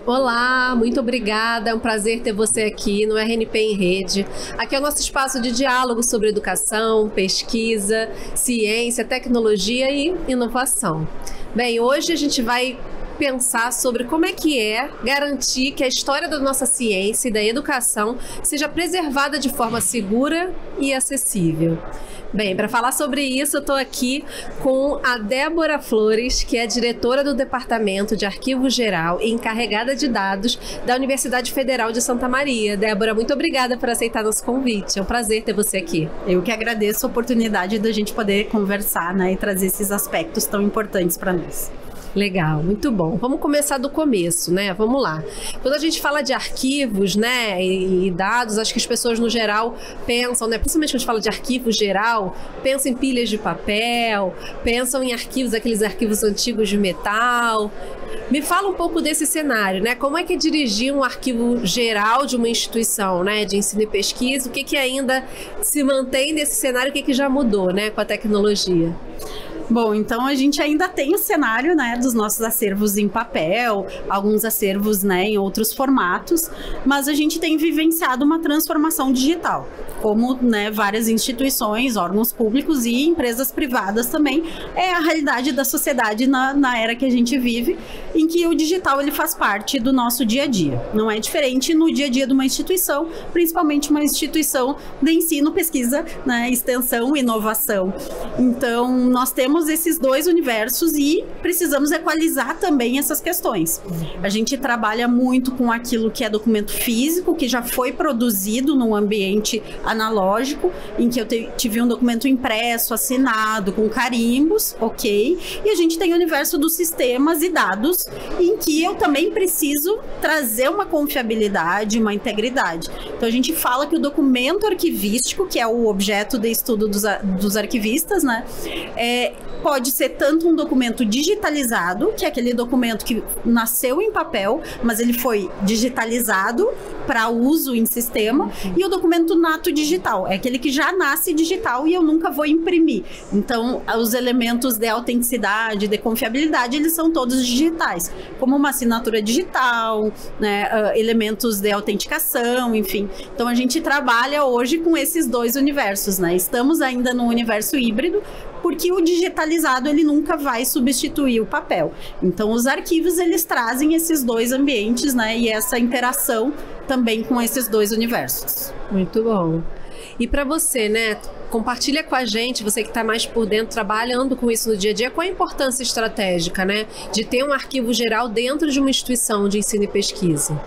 Olá, muito obrigada, é um prazer ter você aqui no RNP em Rede. Aqui é o nosso espaço de diálogo sobre educação, pesquisa, ciência, tecnologia e inovação. Bem, hoje a gente vai pensar sobre como é que é garantir que a história da nossa ciência e da educação seja preservada de forma segura e acessível. Bem, para falar sobre isso, eu estou aqui com a Débora Flores, que é diretora do Departamento de Arquivo Geral e encarregada de dados da Universidade Federal de Santa Maria. Débora, muito obrigada por aceitar nosso convite. É um prazer ter você aqui. Eu que agradeço a oportunidade da gente poder conversar, né, e trazer esses aspectos tão importantes para nós. Legal, muito bom. Vamos começar do começo, né? Vamos lá. Quando a gente fala de arquivos, né, e dados, acho que as pessoas no geral pensam, né, principalmente quando a gente fala de arquivo geral, pensam em pilhas de papel, pensam em arquivos, aqueles arquivos antigos de metal. Me fala um pouco desse cenário, né? Como é que é dirigir um arquivo geral de uma instituição, né, de ensino e pesquisa? O que ainda se mantém nesse cenário, o que já mudou, né, com a tecnologia? Bom, então a gente ainda tem o cenário, né, dos nossos acervos em papel, alguns acervos, né, em outros formatos, mas a gente tem vivenciado uma transformação digital, como, né, várias instituições, órgãos públicos e empresas privadas também. É a realidade da sociedade na era que a gente vive, em que o digital ele faz parte do nosso dia a dia. Não é diferente no dia a dia de uma instituição, principalmente uma instituição de ensino, pesquisa, né, extensão e inovação. Então, nós temos esses dois universos e precisamos equalizar também essas questões. A gente trabalha muito com aquilo que é documento físico, que já foi produzido num ambiente analógico, em que eu tive um documento impresso, assinado, com carimbos, ok? E a gente tem o universo dos sistemas e dados, em que eu também preciso trazer uma confiabilidade, uma integridade. Então a gente fala que o documento arquivístico, que é o objeto de estudo dos arquivistas, né, pode ser tanto um documento digitalizado, que é aquele documento que nasceu em papel, mas ele foi digitalizado para uso em sistema, e o documento nato digital, é aquele que já nasce digital e eu nunca vou imprimir. Então, os elementos de autenticidade, de confiabilidade, eles são todos digitais, como uma assinatura digital, né, elementos de autenticação, enfim. Então, a gente trabalha hoje com esses dois universos, né? Estamos ainda no universo híbrido, porque o digitalizado ele nunca vai substituir o papel. Então, os arquivos eles trazem esses dois ambientes, né, e essa interação também com esses dois universos. Muito bom. E para você, né, compartilha com a gente, você que está mais por dentro, trabalhando com isso no dia a dia, qual a importância estratégica, né, de ter um arquivo geral dentro de uma instituição de ensino e pesquisa?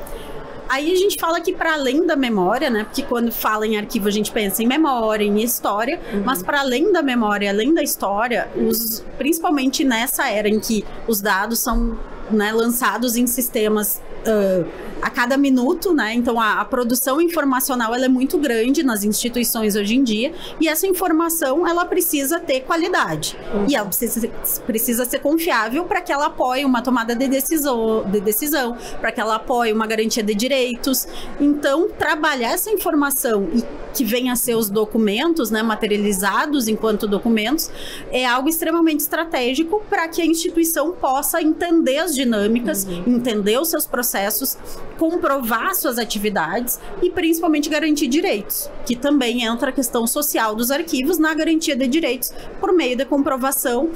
Aí a gente fala que para além da memória, né? Porque quando fala em arquivo a gente pensa em memória, em história, mas para além da memória, além da história, principalmente nessa era em que os dados são, né, lançados em sistemas a cada minuto, né? Então a produção informacional ela é muito grande nas instituições hoje em dia, e essa informação ela precisa ter qualidade e ela precisa ser confiável para que ela apoie uma tomada de decisão, para que ela apoie uma garantia de direitos. Então trabalhar essa informação e que venha a ser os documentos, né, materializados enquanto documentos, é algo extremamente estratégico para que a instituição possa entender as dinâmicas, entender os seus processos, comprovar suas atividades e principalmente garantir direitos, que também entra a questão social dos arquivos na garantia de direitos por meio da comprovação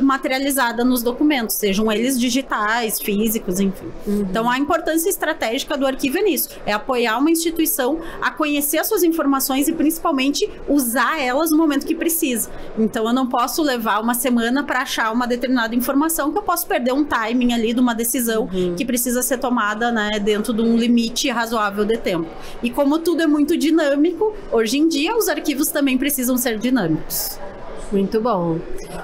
materializada nos documentos, sejam eles digitais, físicos, enfim. Então a importância estratégica do arquivo é nisso, é apoiar uma instituição a conhecer as suas informações e principalmente usar elas no momento que precisa. Então eu não posso levar uma semana para achar uma determinada informação, que eu posso perder um timing ali de uma decisão que precisa ser tomada, né, dentro de um limite razoável de tempo. E como tudo é muito dinâmico, hoje em dia os arquivos também precisam ser dinâmicos. Muito bom.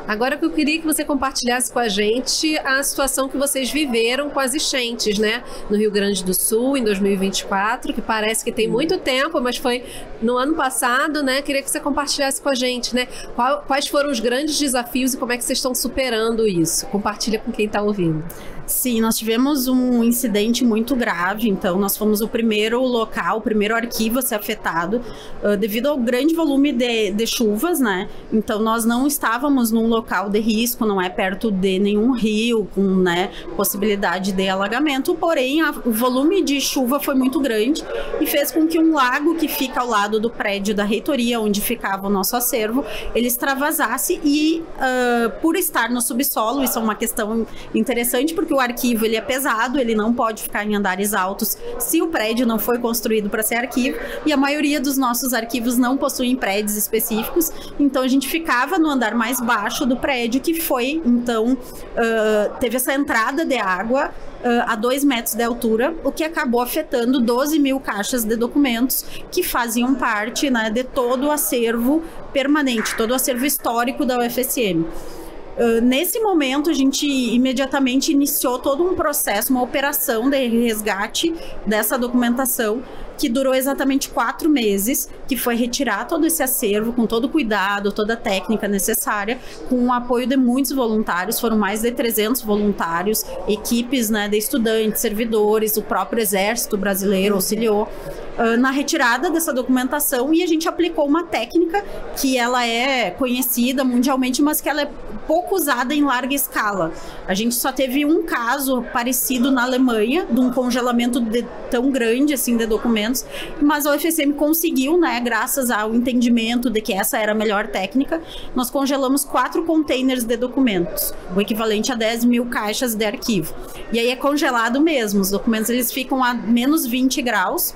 Agora que eu queria que você compartilhasse com a gente a situação que vocês viveram com as enchentes, né? No Rio Grande do Sul, em 2024, que parece que tem muito tempo, mas foi no ano passado, né? Queria que você compartilhasse com a gente, né? Quais foram os grandes desafios e como é que vocês estão superando isso? Compartilha com quem está ouvindo. Sim, nós tivemos um incidente muito grave, então nós fomos o primeiro local, o primeiro arquivo a ser afetado devido ao grande volume de chuvas, né? Então nós não estávamos num local de risco, não é perto de nenhum rio, com, né, possibilidade de alagamento, porém o volume de chuva foi muito grande e fez com que um lago que fica ao lado do prédio da reitoria, onde ficava o nosso acervo, ele extravasasse e por estar no subsolo, isso é uma questão interessante, porque o arquivo ele é pesado, ele não pode ficar em andares altos se o prédio não foi construído para ser arquivo, e a maioria dos nossos arquivos não possuem prédios específicos, então a gente ficava no andar mais baixo do prédio, que foi, então, teve essa entrada de água a 2 metros de altura, o que acabou afetando 12 mil caixas de documentos que faziam parte, né, de todo o acervo permanente, todo o acervo histórico da UFSM. Nesse momento, a gente imediatamente iniciou todo um processo, uma operação de resgate dessa documentação, que durou exatamente 4 meses, que foi retirar todo esse acervo com todo o cuidado, toda a técnica necessária, com o apoio de muitos voluntários. Foram mais de 300 voluntários, equipes, né, de estudantes, servidores, o próprio Exército Brasileiro auxiliou na retirada dessa documentação, e a gente aplicou uma técnica que ela é conhecida mundialmente, mas que ela é pouco usada em larga escala. A gente só teve um caso parecido na Alemanha, de um congelamento tão grande assim de documentos, mas a UFSM conseguiu, né, graças ao entendimento de que essa era a melhor técnica, nós congelamos 4 containers de documentos, o equivalente a 10 mil caixas de arquivo. E aí é congelado mesmo, os documentos eles ficam a menos 20 graus,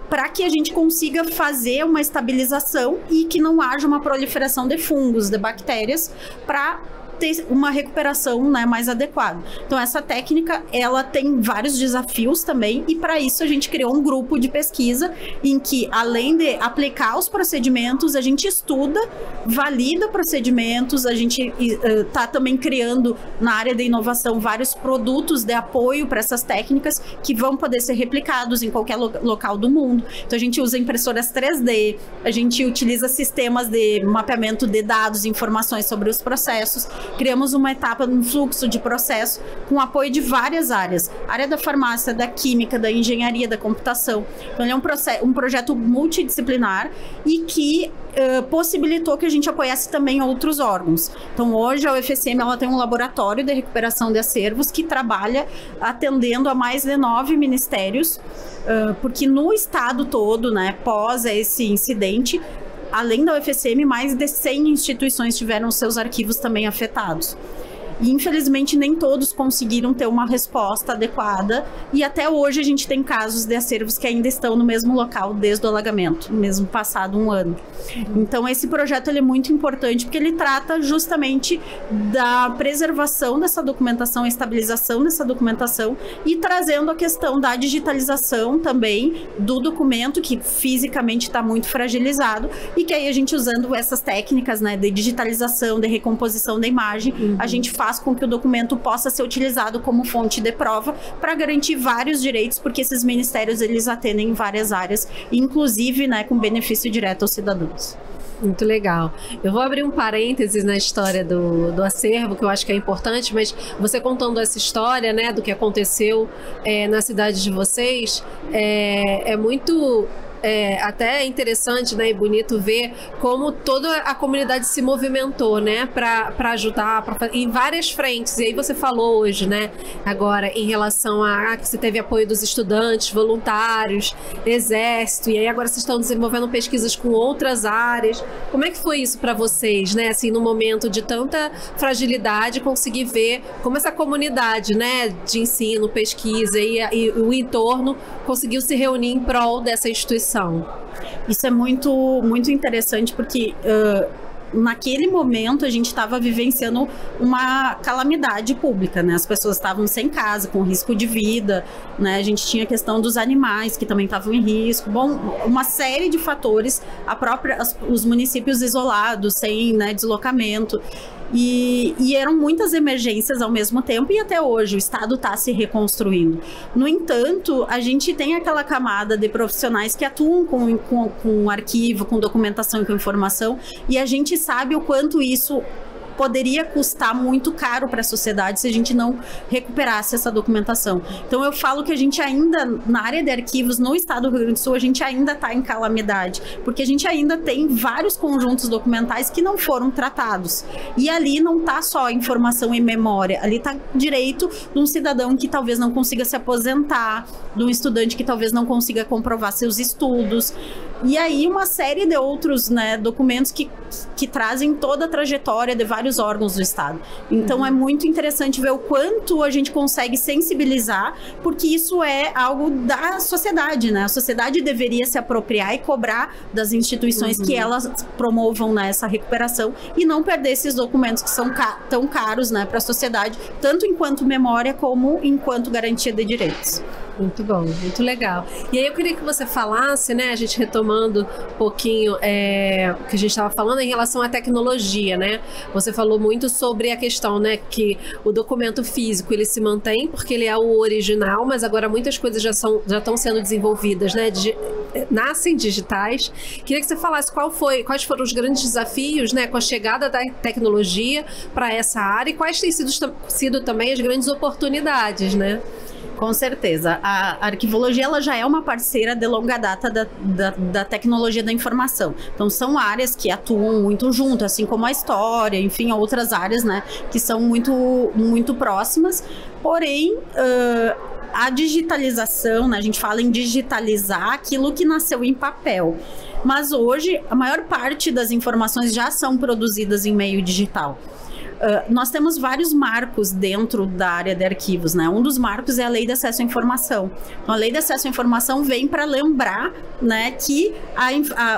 para que a gente consiga fazer uma estabilização e que não haja uma proliferação de fungos, de bactérias, para ter uma recuperação, né, mais adequada. Então essa técnica, ela tem vários desafios também, e para isso a gente criou um grupo de pesquisa em que, além de aplicar os procedimentos, a gente estuda, valida procedimentos, a gente está também criando na área de inovação vários produtos de apoio para essas técnicas que vão poder ser replicados em qualquer local do mundo. Então a gente usa impressoras 3D, a gente utiliza sistemas de mapeamento de dados e informações sobre os processos. Criamos uma etapa no fluxo de processo com apoio de várias áreas. Área da farmácia, da química, da engenharia, da computação. Então, ele é um projeto multidisciplinar e que possibilitou que a gente apoiasse também outros órgãos. Então, hoje a UFSM ela tem um laboratório de recuperação de acervos que trabalha atendendo a mais de 9 ministérios, porque no estado todo, né, pós esse incidente, além da UFSM, mais de 100 instituições tiveram seus arquivos também afetados. E, infelizmente, nem todos conseguiram ter uma resposta adequada, e até hoje a gente tem casos de acervos que ainda estão no mesmo local desde o alagamento, mesmo passado um ano. Então, esse projeto ele é muito importante porque ele trata justamente da preservação dessa documentação, a estabilização dessa documentação, e trazendo a questão da digitalização também do documento, que fisicamente está muito fragilizado, e que aí a gente, usando essas técnicas, né, de digitalização, de recomposição da imagem, a gente faz com que o documento possa ser utilizado como fonte de prova para garantir vários direitos, porque esses ministérios eles atendem em várias áreas, inclusive, né, com benefício direto aos cidadãos. Muito legal. Eu vou abrir um parênteses na história do acervo, que eu acho que é importante, mas você contando essa história, né, do que aconteceu na cidade de vocês, é muito... até interessante, né, e bonito ver como toda a comunidade se movimentou, né, para ajudar em várias frentes. E aí você falou hoje, né, agora em relação a que você teve apoio dos estudantes, voluntários, exército, e aí agora vocês estão desenvolvendo pesquisas com outras áreas. Como é que foi isso para vocês, né, assim, no momento de tanta fragilidade, conseguir ver como essa comunidade, né, de ensino, pesquisa e o entorno conseguiu se reunir em prol dessa instituição? Isso é muito, muito interessante, porque naquele momento a gente estava vivenciando uma calamidade pública, né? As pessoas estavam sem casa, com risco de vida, né? A gente tinha a questão dos animais que também estavam em risco. Bom, uma série de fatores, os municípios isolados, sem, né, deslocamento. E eram muitas emergências ao mesmo tempo, e até hoje o Estado está se reconstruindo. No entanto, a gente tem aquela camada de profissionais que atuam com arquivo, com documentação e com informação, e a gente sabe o quanto isso poderia custar muito caro para a sociedade se a gente não recuperasse essa documentação. Então eu falo que a gente ainda, na área de arquivos, no estado do Rio Grande do Sul, a gente ainda está em calamidade, porque a gente ainda tem vários conjuntos documentais que não foram tratados. E ali não está só informação e memória, ali está direito de um cidadão que talvez não consiga se aposentar, de um estudante que talvez não consiga comprovar seus estudos. E aí uma série de outros, né, documentos que trazem toda a trajetória de vários órgãos do Estado. Então é muito interessante ver o quanto a gente consegue sensibilizar, porque isso é algo da sociedade, né? A sociedade deveria se apropriar e cobrar das instituições que elas promovam, né, essa recuperação e não perder esses documentos que são tão caros, né, para a sociedade, tanto enquanto memória como enquanto garantia de direitos. Muito bom, muito legal. E aí eu queria que você falasse, né, a gente retomando um pouquinho o que a gente estava falando em relação à tecnologia, né? Você falou muito sobre a questão, né, que o documento físico ele se mantém porque ele é o original, mas agora muitas coisas já estão sendo desenvolvidas, né? Nascem digitais. Queria que você falasse quais foram os grandes desafios, né, com a chegada da tecnologia para essa área e quais têm sido também as grandes oportunidades, né? Com certeza. A arquivologia ela já é uma parceira de longa data da tecnologia da informação. Então, são áreas que atuam muito junto, assim como a história, enfim, outras áreas, né, que são muito, muito próximas. Porém, a digitalização, né, a gente fala em digitalizar aquilo que nasceu em papel. Mas hoje, a maior parte das informações já são produzidas em meio digital. Nós temos vários marcos dentro da área de arquivos, né? Um dos marcos é a Lei de Acesso à Informação. Então, a Lei de Acesso à Informação vem para lembrar, né, que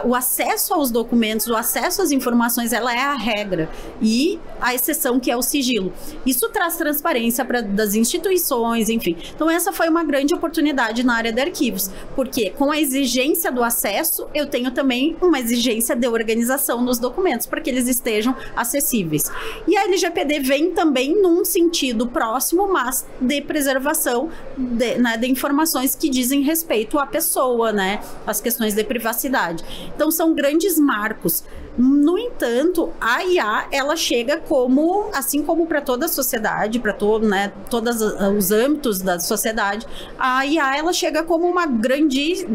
o acesso aos documentos, o acesso às informações, ela é a regra e a exceção que é o sigilo. Isso traz transparência das instituições, enfim. Então, essa foi uma grande oportunidade na área de arquivos, porque com a exigência do acesso, eu tenho também uma exigência de organização dos documentos, para que eles estejam acessíveis. E a LGPD vem também num sentido próximo, mas de preservação de informações que dizem respeito à pessoa, né? As questões de privacidade. Então, são grandes marcos. No entanto, a IA, ela chega como, assim como para toda a sociedade, para né, todos os âmbitos da sociedade, a IA, ela chega como uma grande,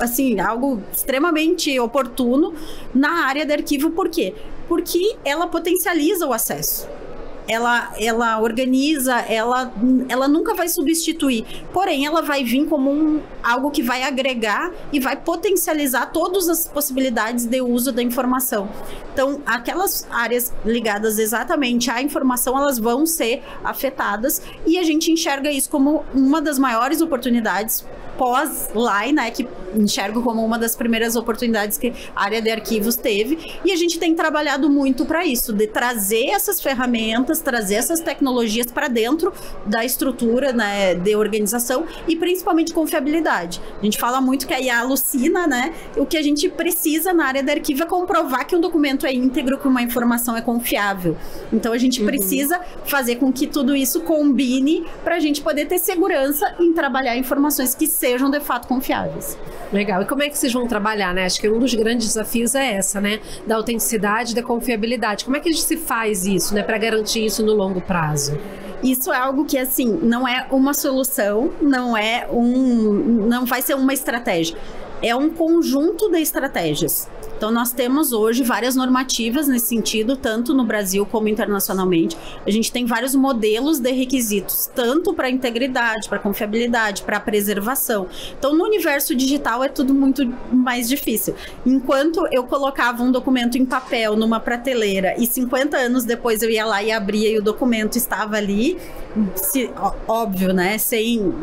assim, algo extremamente oportuno na área de arquivo. Por quê? Porque ela potencializa o acesso. Ela organiza, ela nunca vai substituir, porém ela vai vir como algo que vai agregar e vai potencializar todas as possibilidades de uso da informação. Então, aquelas áreas ligadas exatamente à informação, elas vão ser afetadas e a gente enxerga isso como uma das maiores oportunidades pós-LAI, né, que enxergo como uma das primeiras oportunidades que a área de arquivos teve, e a gente tem trabalhado muito para isso, de trazer essas ferramentas, trazer essas tecnologias para dentro da estrutura, né, de organização e principalmente confiabilidade. A gente fala muito que a IA alucina, né, o que a gente precisa na área de arquivo é comprovar que um documento é íntegro, que uma informação é confiável. Então a gente precisa fazer com que tudo isso combine para a gente poder ter segurança em trabalhar informações que sejam de fato confiáveis. Legal. E como é que vocês vão trabalhar, né? Acho que um dos grandes desafios é essa, né? Da autenticidade, da confiabilidade. Como é que a gente se faz isso, né? Para garantir isso no longo prazo? Isso é algo que, assim, não é uma solução, não vai ser uma estratégia. É um conjunto de estratégias. Então, nós temos hoje várias normativas nesse sentido, tanto no Brasil como internacionalmente. A gente tem vários modelos de requisitos, tanto para integridade, para confiabilidade, para preservação. Então, no universo digital é tudo muito mais difícil. Enquanto eu colocava um documento em papel numa prateleira e 50 anos depois eu ia lá e abria e o documento estava ali, óbvio, né? Sem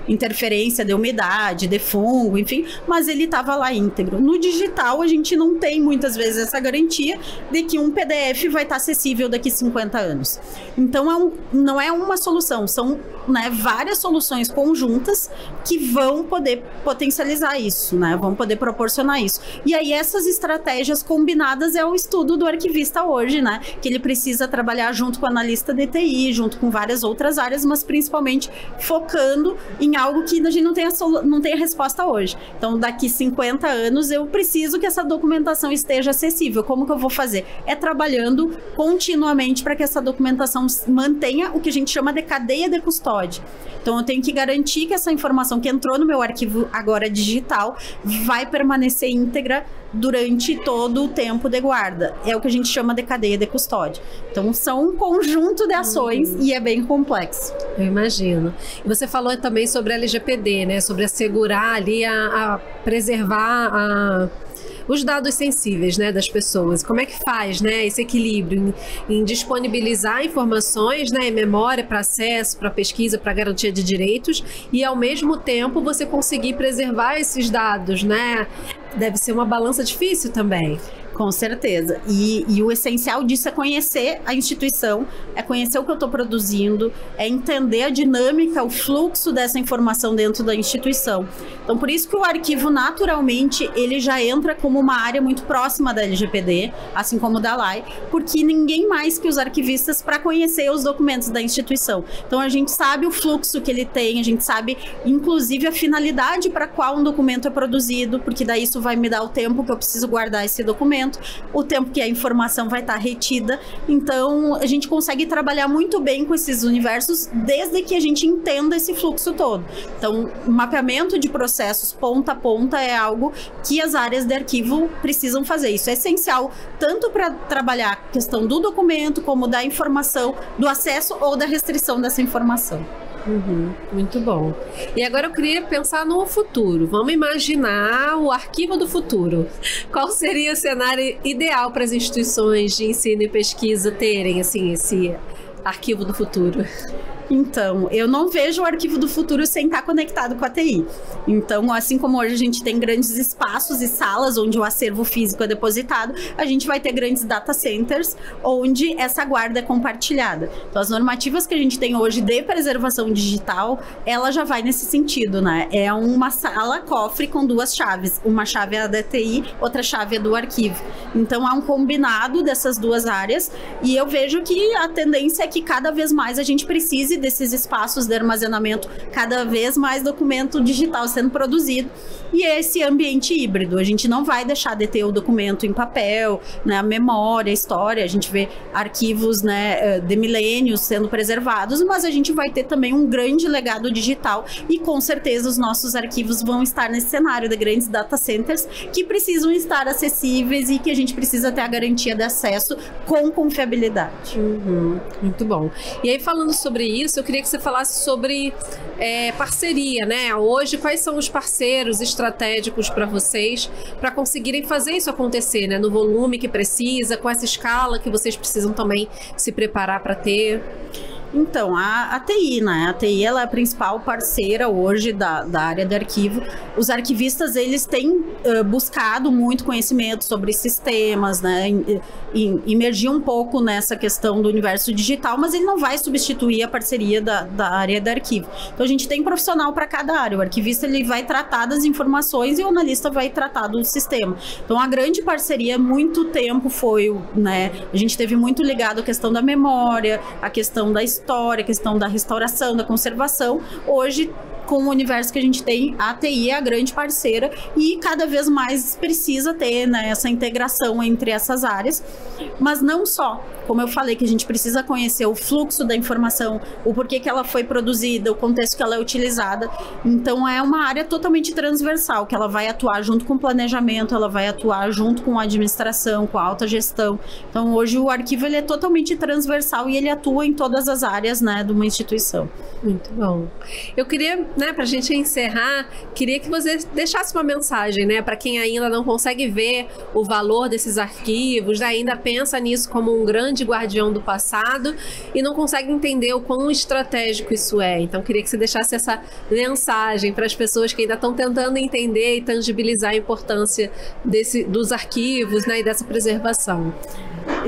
interferência de umidade, de fungo, enfim, mas ele estava lá íntegro. No digital, a gente não tem muitas vezes essa garantia de que um PDF vai estar acessível daqui 50 anos. Então, não é uma solução, são, né, várias soluções conjuntas que vão poder potencializar isso, né? Vão poder proporcionar isso. E aí, essas estratégias combinadas é o estudo do arquivista hoje, né? Que ele precisa trabalhar junto com o analista de TI, junto com várias outras áreas, mas principalmente focando em algo que a gente não tem a resposta hoje. Então, daqui 50 anos, eu preciso que essa documentação esteja acessível. Como que eu vou fazer? É trabalhando continuamente para que essa documentação mantenha o que a gente chama de cadeia de custódia. Então, eu tenho que garantir que essa informação que entrou no meu arquivo agora digital vai permanecer íntegra durante todo o tempo de guarda. É o que a gente chama de cadeia de custódia. Então, são um conjunto de ações e é bem complexo. Eu imagino. E você falou também sobre a LGPD, né? Sobre assegurar ali, a preservar os dados sensíveis, né, das pessoas. Como é que faz, né, esse equilíbrio em disponibilizar informações, né, em memória para acesso, para pesquisa, para garantia de direitos e, ao mesmo tempo, você conseguir preservar esses dados, né? Deve ser uma balança difícil também. Com certeza. E o essencial disso é conhecer a instituição, é conhecer o que eu estou produzindo, é entender a dinâmica, o fluxo dessa informação dentro da instituição. Então, por isso que o arquivo, naturalmente, ele já entra como uma área muito próxima da LGPD, assim como da LAI, porque ninguém mais que os arquivistas para conhecer os documentos da instituição. Então, a gente sabe o fluxo que ele tem, a gente sabe, inclusive, a finalidade para qual um documento é produzido, porque daí isso vai me dar o tempo que eu preciso guardar esse documento, o tempo que a informação vai estar retida. Então, a gente consegue trabalhar muito bem com esses universos desde que a gente entenda esse fluxo todo. Então, o mapeamento de processos ponta a ponta é algo que as áreas de arquivo precisam fazer. Isso é essencial tanto para trabalhar a questão do documento, como da informação, do acesso ou da restrição dessa informação. Muito bom. E agora eu queria pensar no futuro. Vamos imaginar o arquivo do futuro. Qual seria o cenário ideal para as instituições de ensino e pesquisa terem, assim, esse arquivo do futuro? Então, eu não vejo o arquivo do futuro sem estar conectado com a TI. Então, assim como hoje a gente tem grandes espaços e salas onde o acervo físico é depositado, a gente vai ter grandes data centers onde essa guarda é compartilhada. Então, as normativas que a gente tem hoje de preservação digital, ela já vai nesse sentido, né? É uma sala cofre com duas chaves. Uma chave é a da TI, outra chave é do arquivo. Então, há um combinado dessas duas áreas e eu vejo que a tendência é que cada vez mais a gente precise desses espaços de armazenamento, cada vez mais documento digital sendo produzido, e esse ambiente híbrido. A gente não vai deixar de ter o documento em papel, né, a memória, a história, a gente vê arquivos, né, de milênios sendo preservados, mas a gente vai ter também um grande legado digital e com certeza os nossos arquivos vão estar nesse cenário de grandes data centers que precisam estar acessíveis e que a gente precisa ter a garantia de acesso com confiabilidade. Muito bom. E aí, falando sobre isso, eu queria que você falasse sobre parceria, né? Hoje, quais são os parceiros estratégicos para vocês para conseguirem fazer isso acontecer, né? No volume que precisa, com essa escala que vocês precisam também se preparar para ter? Então, a TI, né? A TI, ela é a principal parceira hoje da área de arquivo. Os arquivistas, eles têm buscado muito conhecimento sobre sistemas, né? Imergir um pouco nessa questão do universo digital, mas ele não vai substituir a parceria da área de arquivo. Então, a gente tem profissional para cada área. O arquivista, ele vai tratar das informações e o analista vai tratar do sistema. Então, a grande parceria, muito tempo foi, né? A gente teve muito ligado à questão da memória, a questão da história, a questão da restauração, da conservação. Hoje, com o universo que a gente tem, a TI é a grande parceira e cada vez mais precisa ter, né, essa integração entre essas áreas, mas não só. Como eu falei, que a gente precisa conhecer o fluxo da informação, o porquê que ela foi produzida, o contexto que ela é utilizada. Então, é uma área totalmente transversal, que ela vai atuar junto com o planejamento, ela vai atuar junto com a administração, com a alta gestão. Então, hoje o arquivo, ele é totalmente transversal e ele atua em todas as áreas, né, de uma instituição. Muito bom. Eu queria, né, para a gente encerrar, queria que você deixasse uma mensagem, né, para quem ainda não consegue ver o valor desses arquivos, né, ainda pensa nisso como um grande guardião do passado e não consegue entender o quão estratégico isso é. Então, queria que você deixasse essa mensagem para as pessoas que ainda estão tentando entender e tangibilizar a importância dos arquivos, né, e dessa preservação.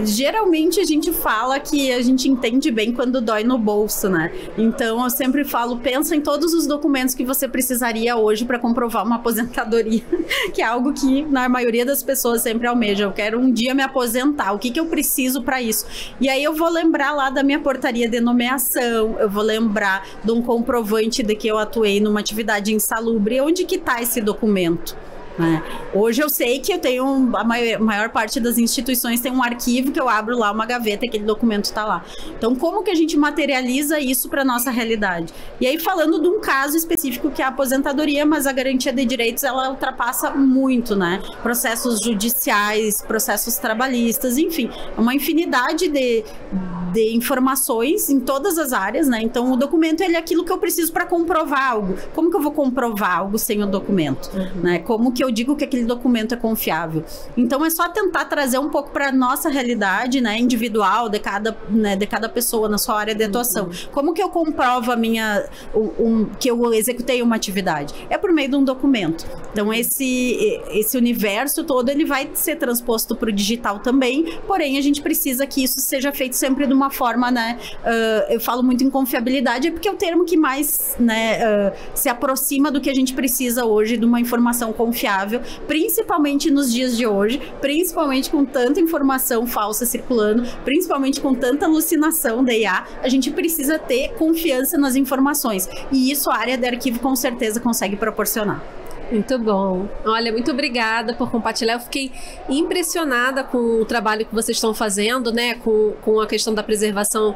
Geralmente a gente fala que a gente entende bem quando dói no bolso, né? Então eu sempre falo, pensa em todos os documentos que você precisaria hoje para comprovar uma aposentadoria, que é algo que na maioria das pessoas sempre almeja. Eu quero um dia me aposentar, o que que eu preciso para isso? E aí eu vou lembrar lá da minha portaria de nomeação, eu vou lembrar de um comprovante de que eu atuei numa atividade insalubre. Onde que está esse documento? né? Hoje eu sei que eu tenho a maior parte das instituições tem um arquivo que eu abro lá, uma gaveta, aquele documento está lá. Então, como que a gente materializa isso para nossa realidade? E aí, falando de um caso específico que é a aposentadoria, mas a garantia de direitos, ela ultrapassa muito, né? Processos judiciais, processos trabalhistas, enfim, uma infinidade de informações em todas as áreas, né? Então, o documento, ele é aquilo que eu preciso para comprovar algo. Como que eu vou comprovar algo sem o documento? Né? Como que eu digo que aquele documento é confiável? Então, é só tentar trazer um pouco para nossa realidade, né, individual, de cada pessoa na sua área de atuação. Como que eu comprovo que eu executei uma atividade? É por meio de um documento. Então, esse universo todo, ele vai ser transposto para o digital também, porém, a gente precisa que isso seja feito sempre de uma forma, né, eu falo muito em confiabilidade, porque é o termo que mais, né, se aproxima do que a gente precisa hoje, de uma informação confiável, principalmente nos dias de hoje, principalmente com tanta informação falsa circulando, principalmente com tanta alucinação da IA, a gente precisa ter confiança nas informações, e isso a área de arquivo com certeza consegue proporcionar. Muito bom. Olha, muito obrigada por compartilhar. Eu fiquei impressionada com o trabalho que vocês estão fazendo, né? Com a questão da preservação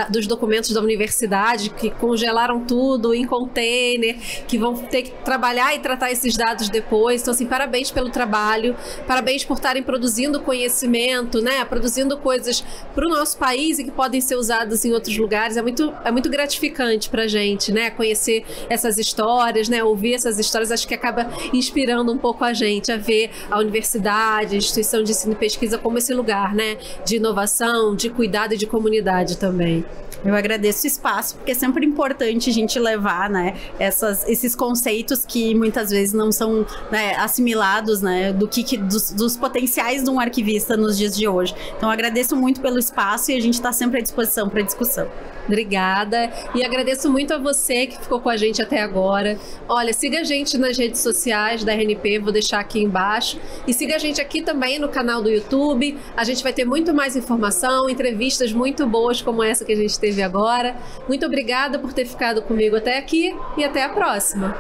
dos documentos da universidade, que congelaram tudo em container, que vão ter que trabalhar e tratar esses dados depois. Então, assim, parabéns pelo trabalho, parabéns por estarem produzindo conhecimento, né? Produzindo coisas para o nosso país e que podem ser usadas em outros lugares. É muito gratificante para a gente, né? Conhecer essas histórias, né? Ouvir essas histórias. Acho que acaba inspirando um pouco a gente a ver a universidade, a instituição de ensino e pesquisa como esse lugar, né, de inovação, de cuidado e de comunidade também. Eu agradeço o espaço, porque é sempre importante a gente levar, né, esses conceitos que muitas vezes não são, né, assimilados, né, dos potenciais de um arquivista nos dias de hoje. Então, eu agradeço muito pelo espaço e a gente está sempre à disposição para discussão. Obrigada. E agradeço muito a você que ficou com a gente até agora. Olha, siga a gente nas redes sociais da RNP, vou deixar aqui embaixo. E siga a gente aqui também no canal do YouTube. A gente vai ter muito mais informação, entrevistas muito boas como essa que a gente teve agora. Muito obrigada por ter ficado comigo até aqui e até a próxima.